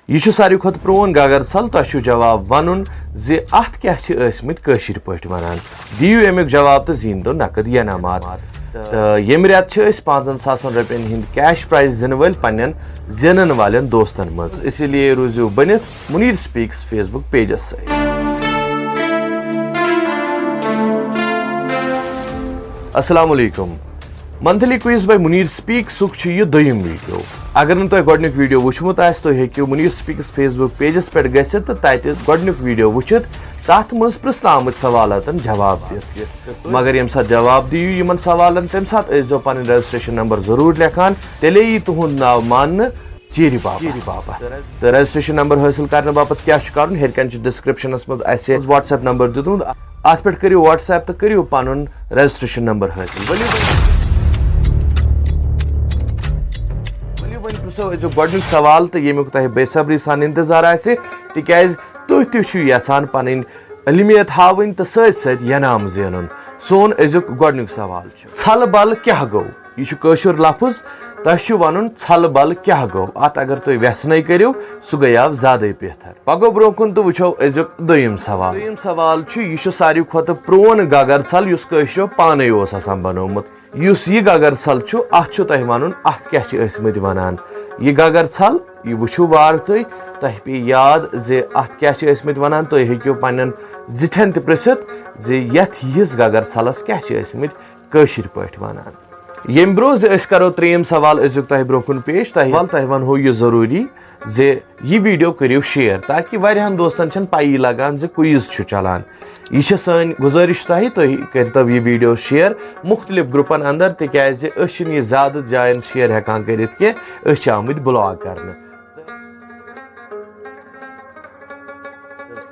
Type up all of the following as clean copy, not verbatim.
یہ ساروی کھت پرون گگر ژھل تہ جواب ون زِ اتھ کیاہ چھِ ٲسمٕتۍ کٲشِر پٲٹھۍ ونان دِیِو امیُک جواب تہٕ زیٖنۍتو نقد ینامات تہٕ ییٚمہِ رٮ۪تہٕ چھِ أسۍ 5,000 رۄپین ہٕنٛدۍ کیش پرایز دِنہٕ وٲلۍ پننٮ۪ن زینن والٮ۪ن دوستن منٛز اسی لیے روٗزِو بٔنِتھ منیٖر سپیکس فیس بُک پیجس سۭتۍ. السلام علیکم. منتھلی کوئز بائی منیر سپیکسُک یہ دوٚیِم ویڈیو. اگر نہٕ تۄہہِ گۄڈنیُک ویڈیو وٕچھمُت آسہِ تُہۍ ہیٚکِو Munir specs face book pages پٮ۪ٹھ گٔژھِتھ تہٕ تَتہِ گۄڈنیُک ویڈیو وٕچھِتھ تتھ منٛز پرٛژھنہٕ آمٕتۍ سوالاتن جواب دِتھ مگر ییٚمہِ ساتہٕ جواب دِیِو یِمن سوالن تمہِ ساتہٕ ٲسۍزیو پنٕنۍ رجسٹریشن نمبر ضروٗر لیکھان تیٚلے یی تُہُنٛد ناو ماننہٕ چیٖرِ باپتھ. تہٕ رجسٹریشن نمبر حٲصِل کرنہٕ باپتھ کیٛاہ چھُ کرُن ہیٚرِ کنہِ چھُ ڈسکرپشنس منٛز اَسہِ وٹس ایپ نمبر دیُتمُت اتھ پٮ۪ٹھ کٔرِو وٹس ایپ تہٕ کٔرِو پنُن رجسٹریشن نمبر حٲصِل. پرٛژھو أزیُک گۄڈنیُک سوال تہٕ ییٚمیُک تۄہہِ بے صبری سان انتظار آسہِ تِکیازِ تُہۍ تہِ چھِو یژھان پنٕنۍ علمیت ہاوٕنۍ تہٕ سۭتۍ سۭتۍ ینام زینُن. سون أزیُک گۄڈنیُک سوال چھُ ژھلہٕ بل کیٛاہ گوٚو؟ یہِ چھُ کٲشُر لفظ تۄہہِ چھُ ونُن ژھلہٕ بل کیٛاہ گوٚو. اتھ اگر تُہۍ ویژھنٕے کٔرِو سُہ گٔیاو زیادٕے بہتر. پکو برونٛہہ کُن تہٕ وٕچھو أزیُک دوٚیِم سوال. دوٚیِم سوال چھُ یہِ چھُ ساروی کھۄتہٕ پرون گگر ژھل یُس کٲشرٮ۪و پانے اوس آسان بنومُت. یُس یہِ گگر ژھل چھُ اتھ چھُ تۄہہِ ونُن اتھ کیٛاہ چھِ ٲسمٕتۍ ونان. یہِ گگر ژھل یہِ وٕچھِو وارٕ تُہۍ تۄہہِ پیٚیہِ یاد زِ اتھ کیٛاہ چھِ ٲسمٕتۍ ونان. تُہۍ ہیٚکِو پننٮ۪ن زِٹھٮ۪ن تہِ پرٛژھِتھ زِ یتھ ہِوِس گگر ژھلس کیٛاہ چھِ ٲسمٕتۍ کٲشِر پٲٹھۍ ونان. ییٚمہِ برونٛہہ زِ أسۍ کرو ترٛیٚیِم سوال أزیُک تۄہہِ برونٛہہ کُن پیش تۄہہِ ونہو یہِ ضروٗری زِ یہِ ویٖڈیو کٔرِو شیر تاکہِ واریاہن دوستن چھنہٕ پیی لگان زِ کویِز چھُ چلان. یہِ چھِ سٲنۍ گُزٲرِش تۄہہِ تُہۍ کٔرۍتو یہِ ویٖڈیو شیر مُختلف گرُپن انٛدر تِکیازِ أسۍ چھِنہٕ یہِ زیادٕ جاین شیر ہٮ۪کان کٔرِتھ کینٛہہ أسۍ چھِ آمٕتۍ بلاگ کرنہٕ.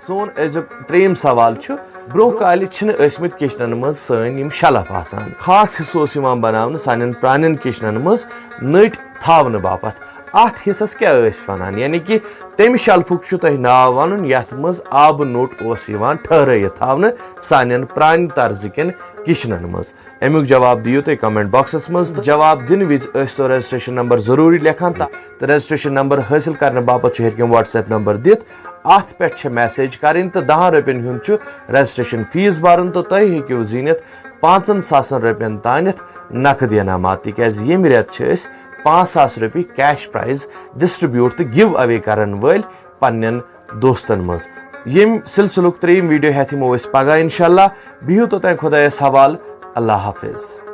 سون أزیُک ترٛیٚیِم سوال چھُ برونٛہہ کالہِ چھِنہٕ ٲسمٕتۍ کچنن منٛز سٲنۍ یِم شلف آسان خاص حصہٕ اوس یِوان بناونہٕ سانٮ۪ن پرانٮ۪ن کچنن منٛز نٔٹۍ تھاونہٕ باپتھ. اتھ حصس کیٛاہ ٲسۍ ونان یعنی کہِ تمہِ شلفُک چھُ تۄہہِ ناو ونُن یتھ منٛز آبہٕ نوٚٹ اوس یِوان ٹھہرٲیِتھ تھاونہٕ سانٮ۪ن پرانہِ طرزٕ کٮ۪ن کچنن منٛز. امیُک جواب دِیِو تُہۍ کمنٹ باکسس منٛز تہٕ جواب دِنہٕ وِزِ ٲسۍتو رجسٹریشن نمبر ضروٗری لیکھان تہٕ رجسٹریشن نمبر حٲصِل کرنہٕ باپتھ چھُ ہیٚرِ کِنۍ وٹس ایپ نمبر دِتھ اتھ پٮ۪ٹھ چھےٚ میسیج کرٕنۍ تہٕ 10 رۄپین ہُنٛد چھُ رجسٹریشن فیس برُن تہٕ تُہۍ ہیٚکِو زیٖنِتھ 5,000 رۄپین تانٮ۪تھ نقد ینامات تِکیازِ ییٚمہِ رٮ۪تہٕ چھِ أسۍ 5,000 رۄپیہِ کیش پرایز ڈسٹربیوٗٹ تہٕ گِو اوے کرن وٲلۍ پننٮ۪ن دوستن منٛز. ییٚمہِ سلسلُک ترٛیٚیِم ویٖڈیو ہٮ۪تھ یِمو أسۍ پگاہ انشاءاللہ. بِہِو توٚتانۍ خۄدایس حوالہٕ. اللہ حافظ.